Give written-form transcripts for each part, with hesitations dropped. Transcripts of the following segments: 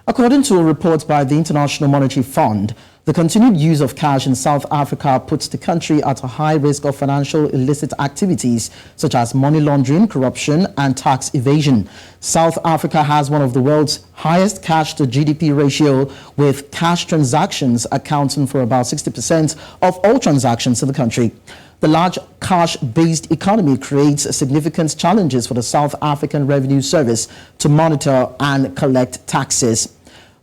According to a report by the International Monetary Fund, the continued use of cash in South Africa puts the country at a high risk of financial illicit activities such as money laundering, corruption, and tax evasion. South Africa has one of the world's highest cash to GDP ratio, with cash transactions accounting for about 60% of all transactions in the country. The large cash-based economy creates significant challenges for the South African Revenue Service to monitor and collect taxes.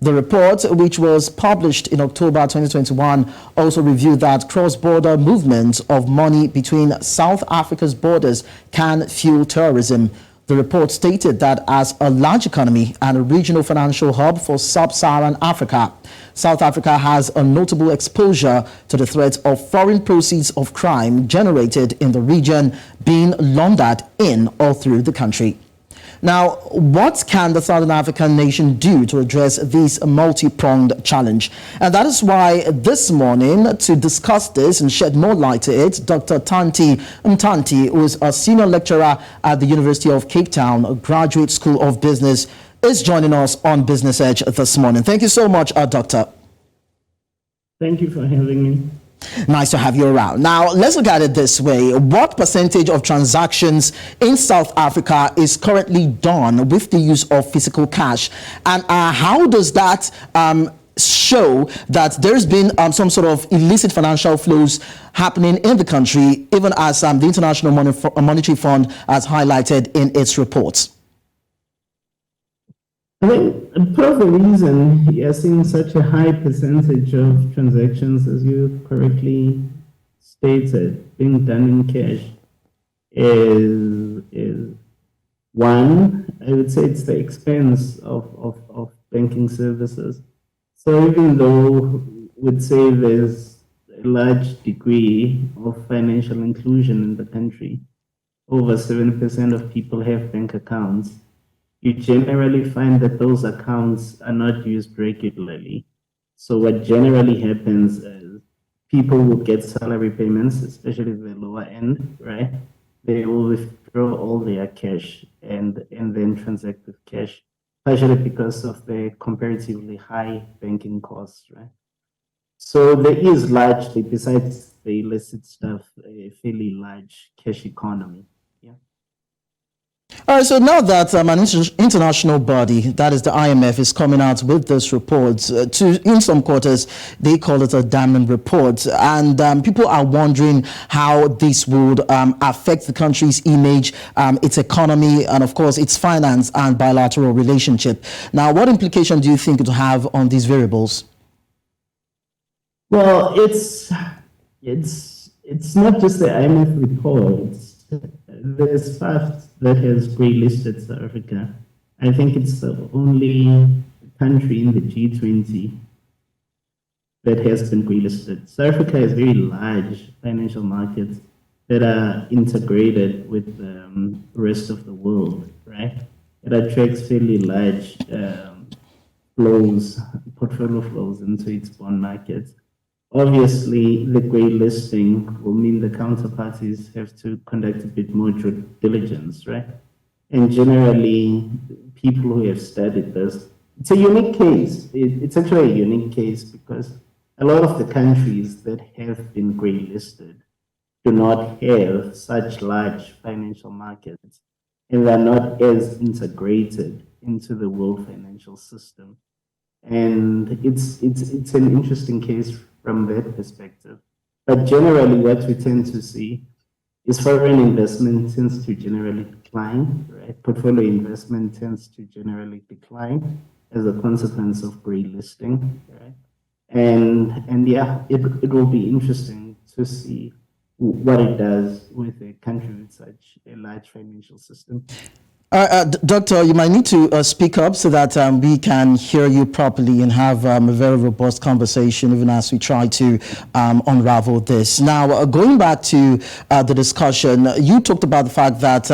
The report, which was published in October 2021, also reviewed that cross-border movement of money between South Africa's borders can fuel terrorism. The report stated that as a large economy and a regional financial hub for sub-Saharan Africa, South Africa has a notable exposure to the threat of foreign proceeds of crime generated in the region being laundered in or through the country. Now, what can the Southern African nation do to address this multi-pronged challenge? And that is why this morning, to discuss this and shed more light to it, Dr. Tanti Mtanti, who is a senior lecturer at the University of Cape Town, a Graduate School of Business, is joining us on Business Edge this morning. Thank you so much, Doctor. Thank you for having me. Nice to have you around. Now, let's look at it this way. What percentage of transactions in South Africa is currently done with the use of physical cash? And how does that show that there's been some sort of illicit financial flows happening in the country, even as the International Monetary Fund has highlighted in its reports? I think part of the reason you're seeing such a high percentage of transactions, as you correctly stated, being done in cash is one, I would say it's the expense of banking services. So even though we'd say there's a large degree of financial inclusion in the country, over 70% of people have bank accounts, you generally find that those accounts are not used regularly. So what generally happens is people will get salary payments, especially the lower end, right? They will withdraw all their cash and then transact with cash, partially because of the comparatively high banking costs, right? So there is largely, besides the illicit stuff, a fairly large cash economy. All right, so now that an international body, that is the IMF, is coming out with this report, in some quarters, they call it a damning report. And people are wondering how this would affect the country's image, its economy, and of course, its finance and bilateral relationship. Now, what implication do you think it will have on these variables? Well, it's not just the IMF reports. There's FAFT that has grey-listed South Africa. I think it's the only country in the G20 that has been grey-listed. South Africa has very large financial markets that are integrated with the rest of the world, right? It attracts fairly large portfolio flows into its bond markets. Obviously, the grey listing will mean the counterparties have to conduct a bit more due diligence, right? And generally, people who have studied this, it's a unique case. It's actually a unique case because a lot of the countries that have been grey listed do not have such large financial markets, and they're not as integrated into the world financial system. And it's an interesting case from that perspective. But generally, what we tend to see is foreign investment tends to generally decline, right? Portfolio investment tends to generally decline as a consequence of grey listing, right? And yeah, it will be interesting to see what it does with a country with such a large financial system. Doctor, you might need to speak up so that we can hear you properly and have a very robust conversation even as we try to unravel this. Now, going back to the discussion, you talked about the fact that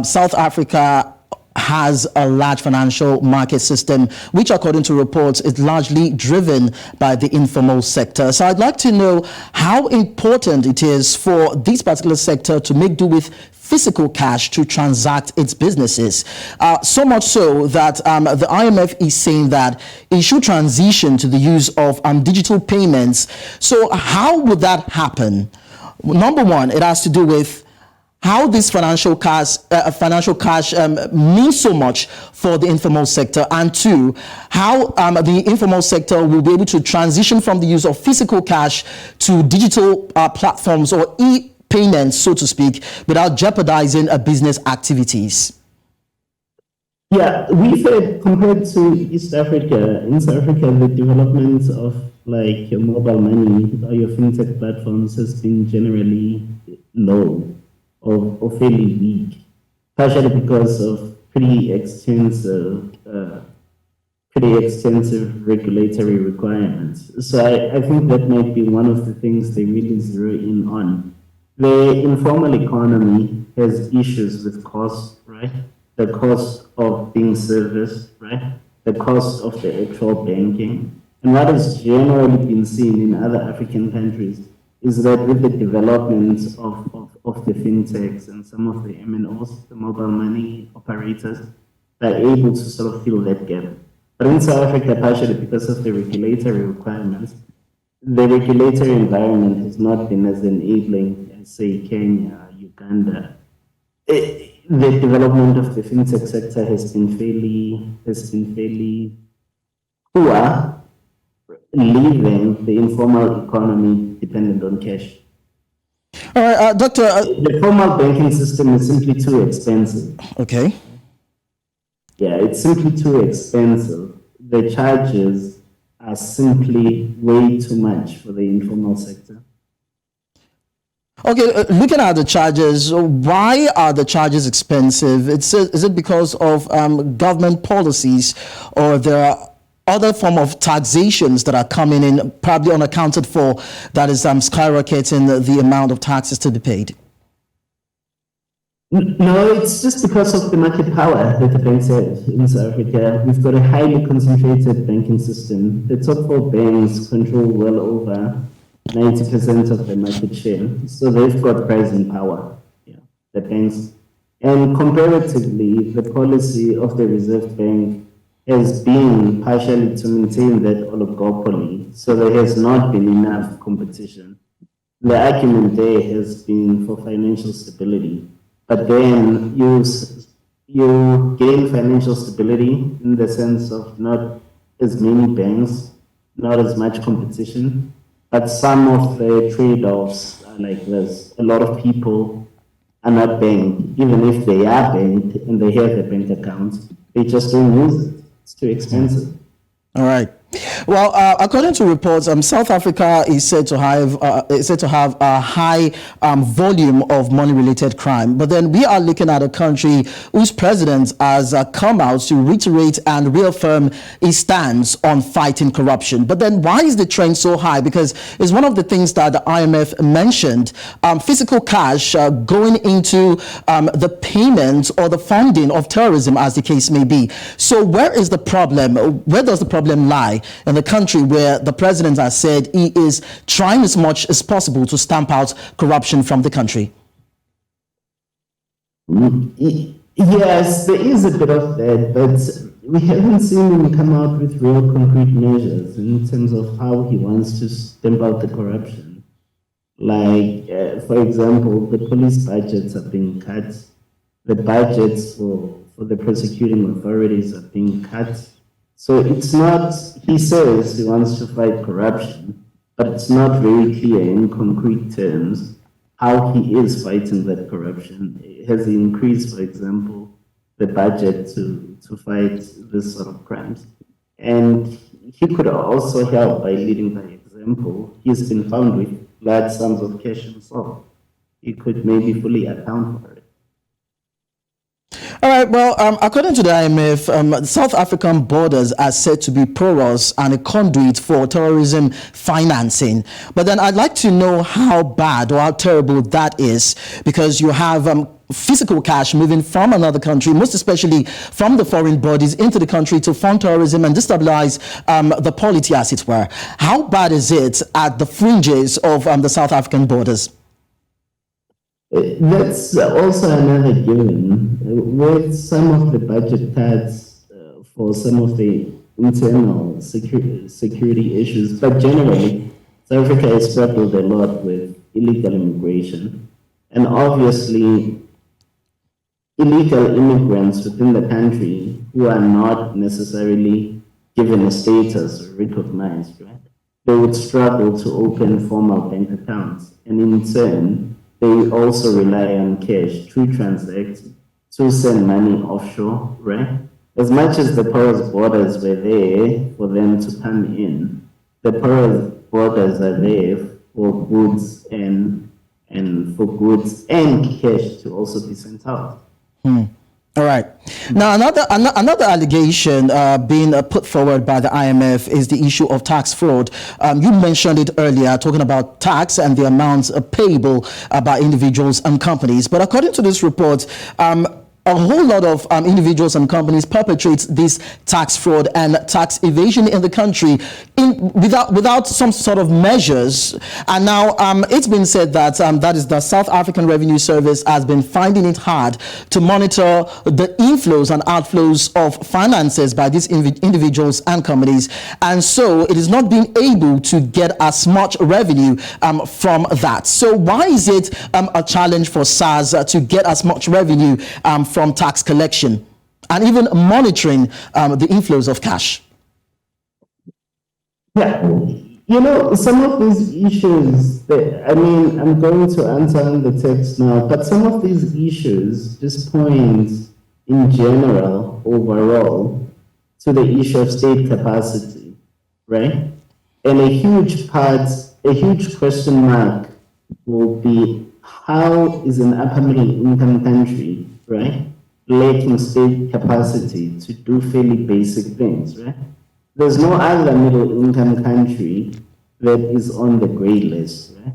South Africa has a large financial market system, which according to reports is largely driven by the informal sector. So I'd like to know how important it is for this particular sector to make do with physical cash to transact its businesses. So much so that the IMF is saying that it should transition to the use of digital payments. So how would that happen? Number one, it has to do with how this financial cash means so much for the informal sector, and two, how the informal sector will be able to transition from the use of physical cash to digital platforms or e-payments, so to speak, without jeopardizing business activities. Yeah, we said compared to East Africa, in South Africa, the development of like your mobile money or your fintech platforms has been generally low or fairly weak, partially because of pretty extensive regulatory requirements. So I think that might be one of the things they really zero in on. The informal economy has issues with cost, right? The cost of being serviced, right? The cost of the actual banking. And what has generally been seen in other African countries is that with the development of the fintechs and some of the MNOs, the mobile money operators, they're able to sort of fill that gap. But in South Africa, partially because of the regulatory requirements, the regulatory environment has not been as enabling as, say, Kenya, Uganda. The development of the fintech sector has been fairly poor, leaving the informal economy dependent on cash. All right, Doctor. The formal banking system is simply too expensive. Okay. Yeah, it's simply too expensive. The charges are simply way too much for the informal sector. Okay, looking at the charges, why are the charges expensive? Is it because of government policies, or there are other form of taxations that are coming in, probably unaccounted for, that is skyrocketing the amount of taxes to be paid? No, it's just because of the market power that the banks have in South Africa. We've got a highly concentrated banking system. The top four banks control well over 90% of the market share. So they've got pricing power, the banks. And comparatively, the policy of the Reserve Bank has been partially to maintain that oligopoly. So there has not been enough competition. The argument there has been for financial stability. But then you gain financial stability in the sense of not as many banks, not as much competition, but some of the trade-offs are like this. A lot of people are not banked. Even if they are banked and they have a bank account, they just don't use it. It's too expensive. All right. Well, according to reports, South Africa is said to have a high volume of money-related crime. But then we are looking at a country whose president has come out to reiterate and reaffirm his stance on fighting corruption. But then why is the trend so high? Because it's one of the things that the IMF mentioned, physical cash going into the payment or the funding of terrorism, as the case may be. So where is the problem? Where does the problem lie in the country where the president has said he is trying as much as possible to stamp out corruption from the country? Yes, there is a bit of that, but we haven't seen him come out with real concrete measures in terms of how he wants to stamp out the corruption. Like, for example, the police budgets are being cut, the budgets for the prosecuting authorities are being cut. So it's not, he says he wants to fight corruption, but it's not very clear in concrete terms how he is fighting that corruption. Has he increased, for example, the budget to fight this sort of crimes? And he could also help by leading by example. He's been found with large sums of cash himself. He could maybe fully account for it. All right. Well, according to the IMF, South African borders are said to be porous and a conduit for terrorism financing. But then I'd like to know how bad or how terrible that is, because you have physical cash moving from another country, most especially from the foreign bodies into the country to fund terrorism and destabilize the polity, as it were. How bad is it at the fringes of the South African borders? That's also another given. With some of the budget cuts for some of the internal security issues, but generally, South Africa has struggled a lot with illegal immigration. And obviously, illegal immigrants within the country who are not necessarily given a status or recognized, right? They would struggle to open formal bank accounts. And in turn, they also rely on cash to transact, to send money offshore, right? As much as the porous borders were there for them to come in, the porous borders are there for goods and for goods and cash to also be sent out. All right. Now, another allegation being put forward by the IMF is the issue of tax fraud. You mentioned it earlier, talking about tax and the amounts payable by individuals and companies. But according to this report, a whole lot of individuals and companies perpetrate this tax fraud and tax evasion in the country without some sort of measures. And now it's been said that that is the South African Revenue Service has been finding it hard to monitor the inflows and outflows of finances by these individuals and companies. And so it is not being able to get as much revenue from that. So why is it a challenge for SARS to get as much revenue from tax collection and even monitoring the inflows of cash? Yeah, some of these issues, I'm going to answer on the text now, but some of these issues just point in general, overall, to the issue of state capacity, right? And a huge question mark will be, how is an upper middle income country, right, lacking state capacity to do fairly basic things, right? There's no other middle income country that is on the grey list, right?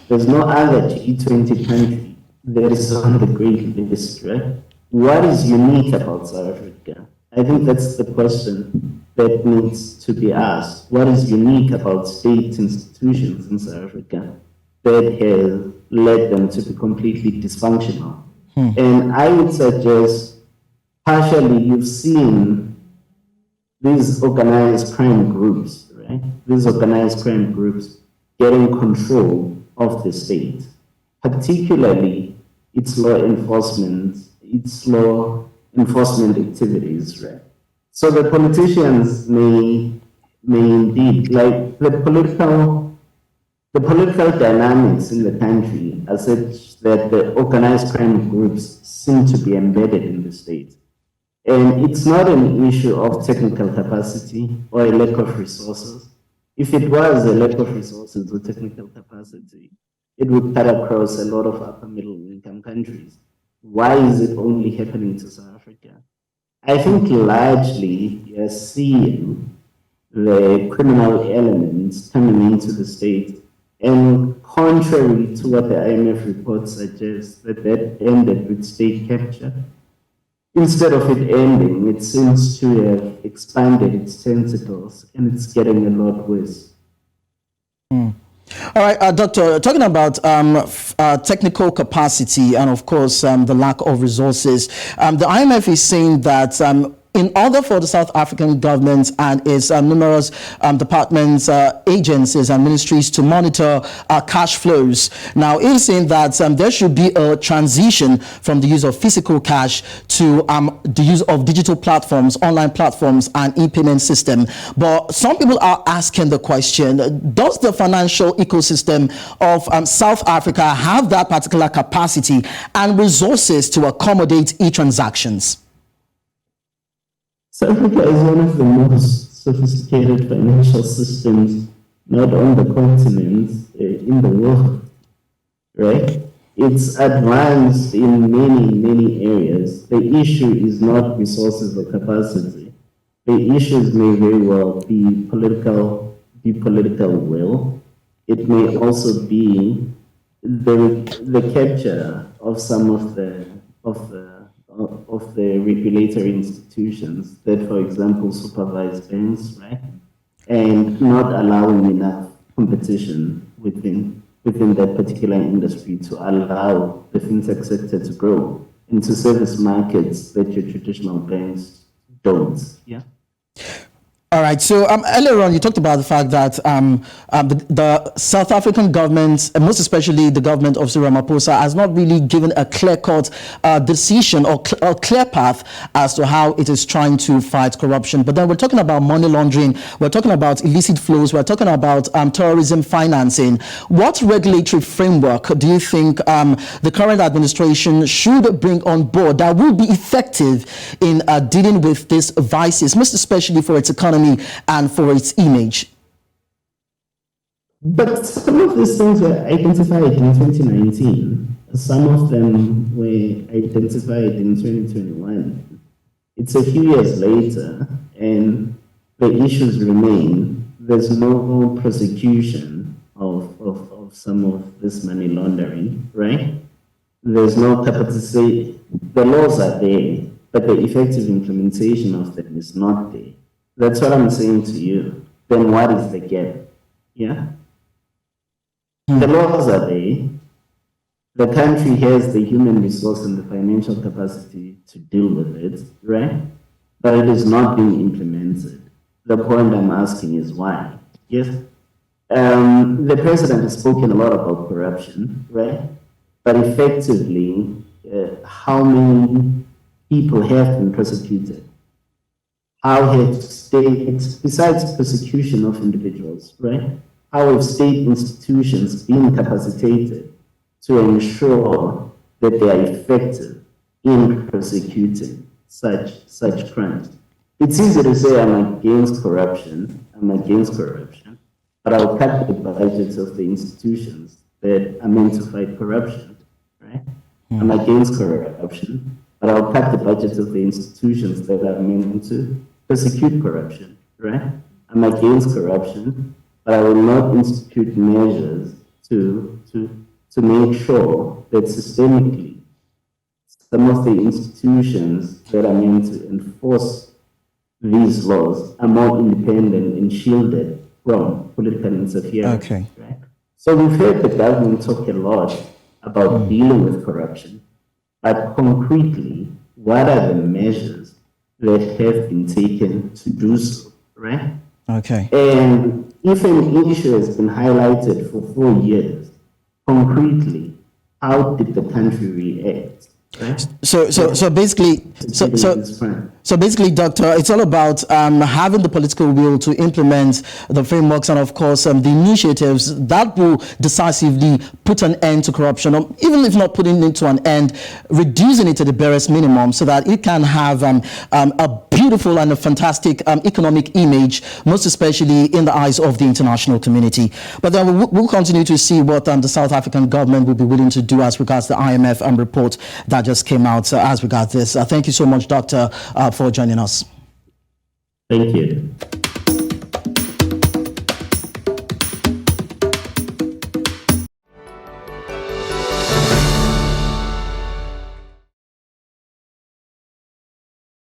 There's no other G20 country that is on the grey list, right? What is unique about South Africa? I think that's the question that needs to be asked. What is unique about state institutions in South Africa that has led them to be completely dysfunctional? And I would suggest, partially, you've seen these organized crime groups, right? These organized crime groups getting control of the state, particularly its law enforcement activities, right? So the politicians may indeed, like the political dynamics in the country are such that the organized crime groups seem to be embedded in the state. And it's not an issue of technical capacity or a lack of resources. If it was a lack of resources or technical capacity, it would cut across a lot of upper middle income countries. Why is it only happening to South Africa? I think largely you're seeing the criminal elements coming into the state. And contrary to what the IMF report suggests, that ended with state capture, instead of it ending, it seems to have expanded its tentacles, and it's getting a lot worse. All right, Doctor, talking about technical capacity and, of course, the lack of resources, the IMF is saying that in order for the South African government and its numerous departments, agencies and ministries to monitor cash flows, now it is saying that there should be a transition from the use of physical cash to the use of digital platforms, online platforms and e-payment system. But some people are asking the question, does the financial ecosystem of South Africa have that particular capacity and resources to accommodate e-transactions? South Africa is one of the most sophisticated financial systems, not on the continent, in the world, right? It's advanced in many areas. The issue is not resources or capacity. The issues may very well be political will. It may also be the capture of some of the regulatory institutions that, for example, supervise banks, right, and not allowing enough competition within that particular industry to allow the fintech sector to grow into service markets that your traditional banks don't. Yeah. All right. So earlier on, you talked about the fact that the South African government, and most especially the government of Cyril Ramaphosa, has not really given a clear-cut decision or clear path as to how it is trying to fight corruption. But then we're talking about money laundering, we're talking about illicit flows, we're talking about terrorism financing. What regulatory framework do you think the current administration should bring on board that will be effective in dealing with these vices, most especially for its economy and for its image? But some of these things were identified in 2019. Some of them were identified in 2021. It's a few years later, and the issues remain. There's no prosecution of some of this money laundering, right? There's no capacity. The laws are there, but the effective implementation of them is not there. That's what I'm saying to you. Then what is the gap? Yeah? The laws are there. The country has the human resource and the financial capacity to deal with it, right? But it is not being implemented. The point I'm asking is why? Yes? The president has spoken a lot about corruption, right? But effectively, how many people have been prosecuted? How have states, besides persecution of individuals, right? How have state institutions been capacitated to ensure that they are effective in prosecuting such crimes? It's easy to say I'm against corruption, but I'll cut the budgets of the institutions that are meant to fight corruption, right? I'm against corruption, but I'll cut the budgets of the institutions that are meant to persecute corruption, right? I'm against corruption, but I will not institute measures to make sure that systemically some of the institutions that are meant to enforce these laws are more independent and shielded from political interference. Okay. Right? So we've heard the government talk a lot about dealing with corruption, but concretely, what are the measures that have been taken to do so, right? Okay. And if an issue has been highlighted for 4 years, concretely, how did the country react? Right? So basically, Doctor, it's all about having the political will to implement the frameworks and, of course, the initiatives that will decisively put an end to corruption, or even if not putting it to an end, reducing it to the barest minimum so that it can have a beautiful and a fantastic economic image, most especially in the eyes of the international community. But then we'll continue to see what the South African government will be willing to do as regards the IMF report that just came out as regards this. Thank you so much, Doctor, for joining us. Thank you.